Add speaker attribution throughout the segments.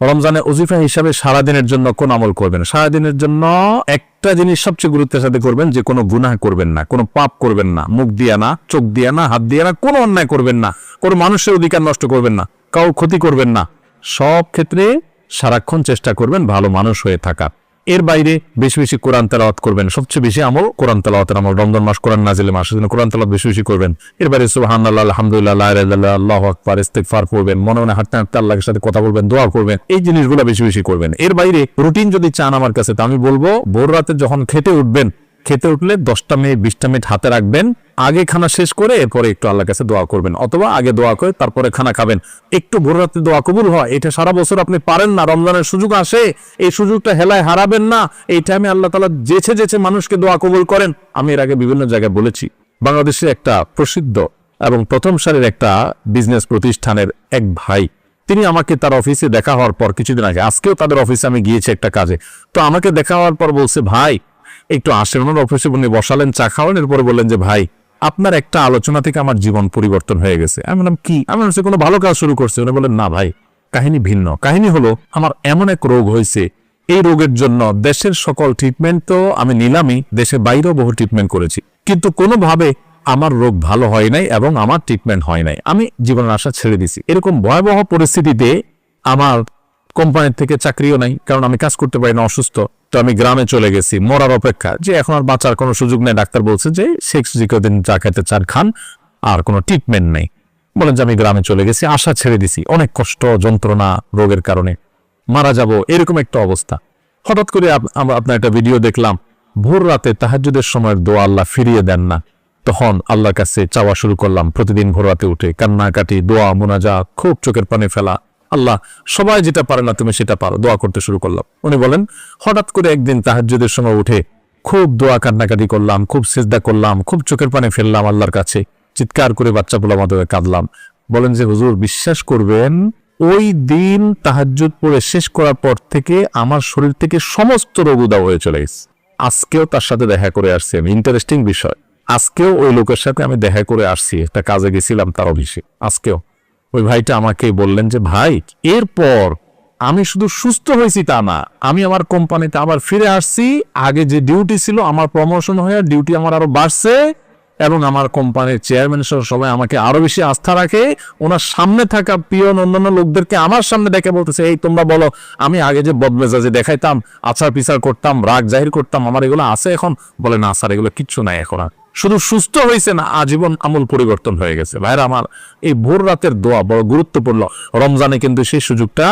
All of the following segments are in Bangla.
Speaker 1: রমজানে ওজিফা হিসাবে সারাদিনের জন্য কোন আমল করবেন? সারাদিনের জন্য একটা জিনিস সবচেয়ে গুরুত্বের সাথে করবেন, যে কোনো গুনাহ করবেন না, কোনো পাপ করবেন না, মুখ দিয়া না, চোখ দিয়া না, হাত দিয়া না, কোনো অন্যায় করবেন না, কোনো মানুষের অধিকার নষ্ট করবেন না, কাউ ক্ষতি করবেন না। সব ক্ষেত্রে সারাক্ষণ চেষ্টা করবেন ভালো মানুষ হয়ে থাকা। এর বাইরে বেশি বেশি কোরআন তেলাওয়াত করবেন। সবচেয়ে বেশি আমল কোরআন তেলাওয়াতের আমল। রমজান মাস কোরআন নাজিলের মাস, সেজন্য কোরআন তেলাওয়াত বেশি বেশি করবেন। এর বাইরে সুবহানাল্লাহ, আলহামদুলিল্লাহ, লা ইলাহা ইল্লাল্লাহ, আল্লাহু আকবার, ইস্তিগফার করবেন। মনে মনে হাঁটতে হাঁটতে আল্লাহর সাথে কথা বলবেন, দোয়া করবেন। এই জিনিসগুলো বেশি বেশি করবেন। এর বাইরে রুটিন যদি চান আমার কাছে, তা আমি বলবো ভোর রাতে যখন খেতে উঠবেন, খেতে উঠলে 10টা মিনিট 20টা মিনিট হাতে রাখবেন। আগে খানা শেষ করে এরপরে একটু আল্লাহর কাছে দোয়া করবেন, অথবা আগে দোয়া করে তারপরে খানা খাবেন। একটু ভোর রাতে দোয়া কবুল হয়, এটা সারা বছর আপনি পারেন না, রমজানের সুযোগ আসে, এই সুযোগটা হেলায় হারাবেন না। এই টাইমে আল্লাহ তাআলা যেচে যেচে মানুষকে দোয়া কবুল করেন। আমি এর আগে বিভিন্ন জায়গায় বলেছি, বাংলাদেশে একটা প্রসিদ্ধ এবং প্রথম সারির একটা বিজনেস প্রতিষ্ঠানের এক ভাই, তিনি আমাকে তার অফিসে দেখা হওয়ার পর কিছুদিন আগে, আজকেও তাদের অফিসে আমি গিয়েছি একটা কাজে, তো আমাকে দেখা হওয়ার পর বলছে, ভাই একটু আসেন। ওনার অফিসে উনি বসালেন, চা খাওয়ালেন, এরপরে বললেন যে ভাই আপনার একটা আলোচনা থেকে আমার জীবন পরিবর্তন হয়ে গেছে। আমি বললাম কি? আমি বলছি কোনো ভালো কাজ শুরু করছে? উনি বললেন না ভাই, কাহিনী ভিন্ন। কাহিনী হলো আমার এমন এক রোগ হয়েছে, এই রোগের জন্য দেশের সকল ট্রিটমেন্ট তো আমি নিলামই, দেশের বাইরেও বহু ট্রিটমেন্ট করেছি, কিন্তু কোনোভাবে আমার রোগ ভালো হয় নাই এবং আমার ট্রিটমেন্ট হয় নাই। আমি জীবনের আশা ছেড়ে দিছি। এরকম ভয়াবহ পরিস্থিতিতে আমার কোম্পানির থেকে চাকরিও নাই, কারণ আমি কাজ করতে পারি না, অসুস্থ। তো আমি গ্রামে চলে গেছি মরার অপেক্ষা, যে এখন আর বাঁচার কোনো সুযোগ নেই। ডাক্তার বলছে যে শেখ জিকদিন চা খাইতে চান খান, আর কোনো ট্রিটমেন্ট নেই। বলেন যে আমি গ্রামে চলে গেছি, আশা ছেড়ে দিছি, অনেক কষ্ট যন্ত্রণা রোগের কারণে মারা যাব, এরকম একটা অবস্থা। হঠাৎ করে আপনার একটা ভিডিও দেখলাম, ভোর রাতে তাহাজ্জুদের সময়ের দোয়া আল্লাহ ফিরিয়ে দেন না। তখন আল্লাহর কাছে চাওয়া শুরু করলাম, প্রতিদিন ভোর রাতে উঠে কান্নাকাটি, দোয়া, মুনাজাত, খুব চোখের পানি ফেলা। আল্লাহ সবাই যেটা পারে না তুমি সেটা পারো, দোয়া করতে শুরু করলাম। উনি বলেন হঠাৎ করে একদিন তাহাজ্জুদের সময় উঠে খুব দোয়া কান্নাকাটি করলাম, খুব সিজদা করলাম, খুব চোখের পানি ফেললাম আল্লাহর কাছে, চিৎকার করে বাচ্চা পোলা মাধ্যমে কাঁদলাম। বলেন যে হুজুর বিশ্বাস করবেন, ওই দিন তাহাজ্জুদ পড়ে শেষ করার পর থেকে আমার শরীর থেকে সমস্ত রোগ উধাও হয়ে চলে গেছে। আজকেও তার সাথে দেখা করে আসছি আমি। ইন্টারেস্টিং বিষয়, আজকেও ওই লোকের সাথে আমি দেখা করে আসছি, একটা কাজে গেছিলাম তার অফিসে। আজকেও ওই ভাইটা আমাকে বললেন যে ভাই এরপর আমি শুধু সুস্থ হয়েছি তা না, আমি আমার কোম্পানিতে আবার ফিরে আসছি। আগে যে ডিউটি ছিল আমার প্রমোশন হয়ে ডিউটি আমার আরো বাড়ছে, এবং আমার কোম্পানির চেয়ারম্যান সহ সবাই আমাকে আরো বেশি আস্থা রাখে। ওনার সামনে থাকা পিয়ন অন্যান্য লোকদেরকে আমার সামনে দেখে বলতেছে, এই তোমরা বলো আমি আগে যে বদমেজাজে দেখাইতাম, আচার পিচার করতাম, রাগ জাহির করতাম, আমার এগুলো আছে এখন? বলে না স্যার, এগুলো কিচ্ছু নাই এখন। আর শুধু সুস্থ হয়েছে না, আজীবন আমল পরিবর্তন হয়ে গেছে। ভাইরা আমার, এই ভোর রাতের দোয়া বড় গুরুত্বপূর্ণ। রমজানে কিন্তু সেই সুযোগটা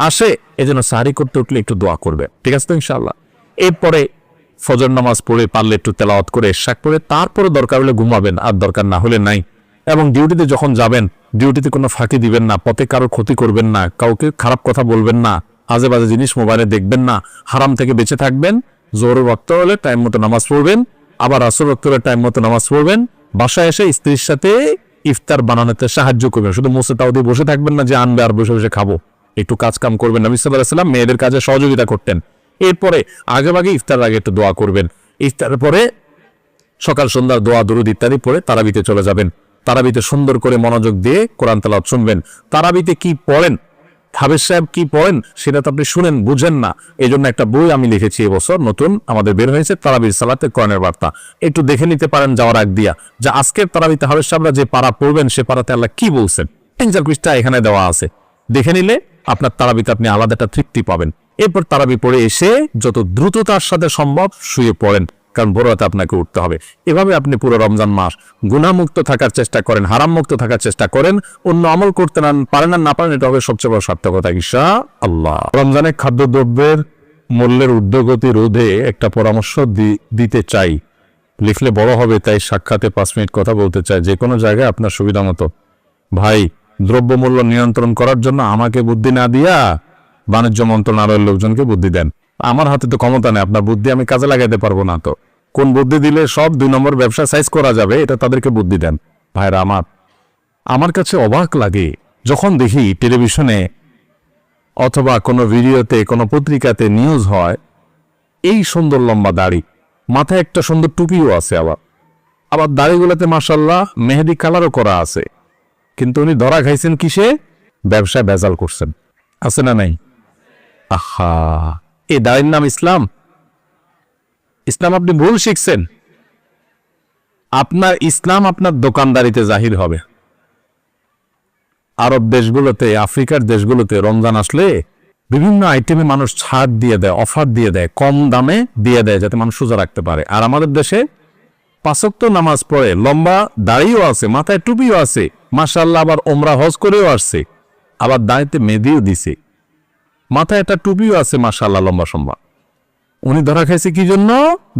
Speaker 1: আসে, এজন্য সাহরি করতে উঠলে একটু দোয়া করবে, ঠিক আছে তো ইনশাআল্লাহ। এরপরে ফজর নামাজ পড়ে পারলে একটু তেলাওয়াত করে ইশরাক করে তারপরে দরকার হলে ঘুমাবেন, আর দরকার না হলে নাই। এবং ডিউটিতে যখন যাবেন, ডিউটিতে কোনো ফাঁকি দিবেন না, পথে কারো ক্ষতি করবেন না, কাউকে খারাপ কথা বলবেন না, আজে বাজে জিনিস মোবাইলে দেখবেন না, হারাম থেকে বেঁচে থাকবেন। জোহরের ওয়াক্ত হলে টাইম মতো নামাজ পড়বেন, আবার আসর ওয়াক্ত হলে টাইম মতো নামাজ পড়বেন। বাসায় এসে স্ত্রীর সাথে ইফতার বানানোতে সাহায্য করবেন, শুধু মুছে তাও দিয়ে বসে থাকবেন না যে আনবে আর বসে বসে খাবো। একটু কাজ কাম করবেন। নবী সাল্লাল্লাহু আলাইহি ওয়াসাল্লাম মেয়েদের কাজে সহযোগিতা করতেন। এরপরে আগে ইফতার আগে একটু দোয়া করবেন। ইফতারের পরে সকাল সন্ধ্যার দোয়া দুরুদ ইত্যাদি পড়ে তারাবিতে চলে যাবেন। তারাবিতে সুন্দর করে মনোযোগ দিয়ে কোরআন তেলাওয়াত শুনবেন। তারাবিতে কি পড়েন, হাফেজ সাহেব কি পড়েন সেটা তো আপনি শুনেন, বুঝেন না। এই জন্য একটা বই আমি লিখেছি এবছর, নতুন আমাদের বের হয়েছে, তারাবির সালাতে কোরআনের বার্তা। একটু দেখে নিতে পারেন যাওয়ার আগ দিয়া, যা আজকের তারাবিতে হাফেজ সাহেবরা যে পারা পড়বেন সে পারাতে আল্লাহ কি বলছেন, 3-4 পৃষ্ঠা এখানে দেওয়া আছে। দেখে নিলে আপনার তারাবিতে আপনি আলাদা একটা তৃপ্তি পাবেন। এরপর তারাবি পড়ে এসে যত দ্রুততার সাথে সম্ভব শুয়ে পড়েন, কারণ ভোর রাতে আপনাকে উঠতে হবে। এভাবে আপনি পুরো রমজান মাস গুনাহমুক্ত থাকার চেষ্টা করেন, হারাম মুক্ত থাকার চেষ্টা করেন। অন্য আমল করতে পারেন না পারেন, এটা হবে সবচেয়ে বড় সার্থকতা ইনশাআল্লাহ। রমজানে খাদ্যদ্রব্যের মূল্যের ঊর্ধ্বগতি রোধে একটা পরামর্শ দিতে চাই, লিখলে বড় হবে, তাই সাক্ষাতে 5 মিনিট কথা বলতে চাই, যে কোনো জায়গায় আপনার সুবিধা মতো। ভাই, দ্রব্যমূল্য নিয়ন্ত্রণ করার জন্য আমাকে বুদ্ধি না দিয়া বাণিজ্য মন্ত্রণালয়ের লোকজনকে বুদ্ধি দেন। আমার হাতে তো ক্ষমতা নেই, আপনার বুদ্ধি আমি কাজে লাগাইতে পারবো না। তো কোন বুদ্ধি দিলে সব 2 নম্বর ব্যবসা সাইজ করা যাবে, এটা তাদেরকে বুদ্ধি দেন। ভাইরা আমার কাছে অবাক লাগে যখন দেখি টেলিভিশনে অথবা কোনো ভিডিওতে, কোনো পত্রিকাতে নিউজ হয়, এই সুন্দর লম্বা দাড়ি, মাথায় একটা সুন্দর টুপিও আছে, আবার দাড়িগুলোতে মাশাআল্লাহ মেহেদি কালারও করা আছে, কিন্তু উনি ধরা খাইছেন কিসে? ব্যবসায় ভেজাল করছেন। আছে না নাই? আহা, এই দাঁড়ির নাম ইসলাম? ইসলাম আপনি ভুল শিখছেন। আপনার ইসলাম আপনার দোকানদারিতে জাহির হবে। আরব দেশগুলোতে, আফ্রিকার দেশগুলোতে রমজান আসলে বিভিন্ন আইটেমে মানুষ ছাড় দিয়ে দেয়, অফার দিয়ে দেয়, কম দামে দিয়ে দেয় যাতে মানুষ সোজা রাখতে পারে। আর আমাদের দেশে 5 ওয়াক্ত নামাজ পড়ে, লম্বা দাড়িও আছে, মাথায় টুপিও আছে, মাশাআল্লাহ, আবার ওমরা হজ করেও আসছে, আবার দাঁড়িতে মেহেদিও দিছে, মাথায় একটা টুপিও আছে, মাশাআল্লাহ, লম্বা সম্বা। উনি ধরা খাইছে কি জন্য?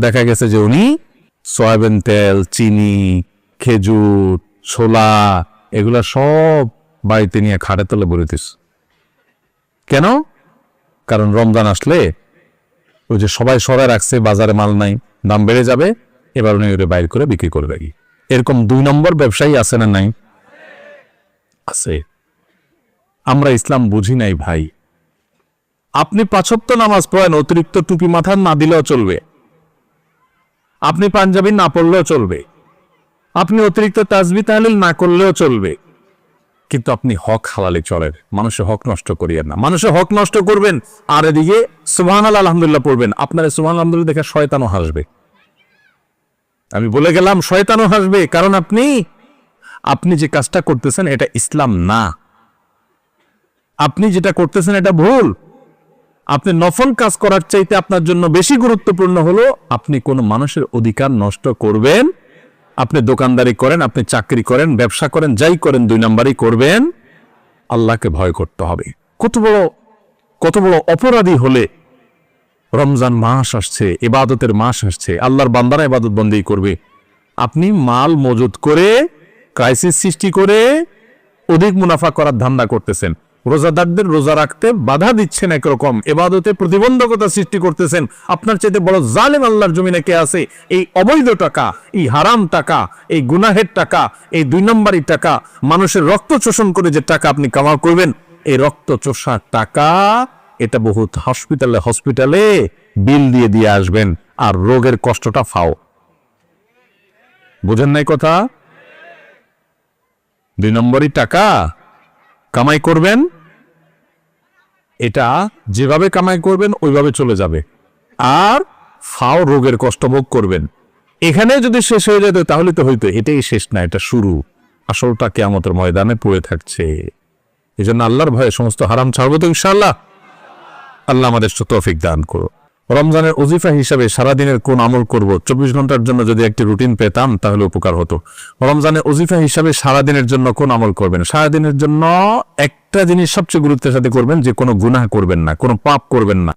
Speaker 1: দেখা গেছে যে উনি সয়াবিন তেল, চিনি, খেজুর, ছোলা এগুলা সব বাড়িতে নিয়ে খাটে তলে বলিতেছ। কেন? কারণ রমজান আসলে ওই যে সবাই সরাই রাখছে, বাজারে মাল নাই, দাম বেড়ে যাবে, এবার উনি ওটা বাইর করে বিক্রি করবে। এরকম 2 নম্বর ব্যবসায়ী আছে না নাই? আছে। আমরা ইসলাম বুঝি নাই ভাই। আপনি 5 ওয়াক্ত নামাজ পড়েন, অতিরিক্ত টুপি মাথার না দিলেও চলবে, আপনি পাঞ্জাবি না পড়লেও চলবে, আপনি অতিরিক্ত তাসবিহ তাহলিল না করলেও চলবে, কিন্তু আপনি হক হালালে চলেন। মানুষের হক নষ্ট করিয়েন না। মানুষের হক নষ্ট করবেন আর এদিকে সুবহানাল্লাহ আলহামদুলিল্লাহ পড়বেন, আপনার সুবহানাল্লাহ আলহামদুলিল্লাহ দেখে শয়তানও হাসবে। আমি বলে গেলাম, শয়তানও হাসবে, কারণ আপনি যে কাজটা করতেছেন এটা ইসলাম না। আপনি যেটা করতেছেন এটা ভুল। আপনি নফল কাজ করার চাইতে আপনার জন্য বেশি গুরুত্বপূর্ণ হলো আপনি কোনো মানুষের অধিকার নষ্ট করবেন। আপনি দোকানদারি করেন, আপনি চাকরি করেন, ব্যবসা করেন, যাই করেন 2 নাম্বারই করবেন। আল্লাহকে ভয় করতে হবে। কত বড় অপরাধী হলে রমজান মাস আসছে, ইবাদতের মাস আসছে, আল্লাহর বান্দারা ইবাদত বন্দেগী করবে, আপনি মাল মজুদ করে ক্রাইসিস সৃষ্টি করে অধিক মুনাফা করার ধান্দা করতেছেন। রোজাদারদের রোজা রাখতে বাধা দিচ্ছেন, একরকম ইবাদতে প্রতিবন্ধকতা সৃষ্টি করতেছেন। আপনার চাইতে বড় জালেম আল্লাহর জমিনে কে আছে? এই অবৈধ টাকা, এই হারাম টাকা, এই গুনাহের টাকা, এই 2 নম্বরই টাকা, মানুষের রক্ত শোষণ করে যে টাকা আপনি কামাল করবেন, এই রক্ত চোষা টাকা এটা বহুত হসপিটালে বিল দিয়ে আসবেন, আর রোগের কষ্টটা ফাও। বুঝেন নাই কথা? 2 নম্বরই টাকা কামাই করবেন, এটা যেভাবে কামাই করবেন ওইভাবে চলে যাবে, আর ফাও রোগের কষ্ট ভোগ করবেন। এখানে যদি শেষ হয়ে যেত তাহলে তো হইতো। এটাই শেষ না, এটা শুরু। আসলটা কিয়ামতের ময়দানে পড়ে থাকছে। এই জন্য আল্লাহর ভয়ে সমস্ত হারাম ছাড়বো তো ইনশাআল্লাহ। আল্লাহ আমাদের তৌফিক দান করো। রমজানের ওজিফা হিসাবে সারাদিনের কোন আমল করব, 24 ঘন্টার জন্য যদি একটি রুটিন পেতাম তাহলে উপকার হতো। রমজানের ওজিফা হিসাবে সারাদিনের জন্য কোন আমল করবেন? সারাদিনের জন্য একটা জিনিস সবচেয়ে গুরুত্বের সাথে করবেন, যে কোনো গুনাহ করবেন না, কোনো পাপ করবেন না।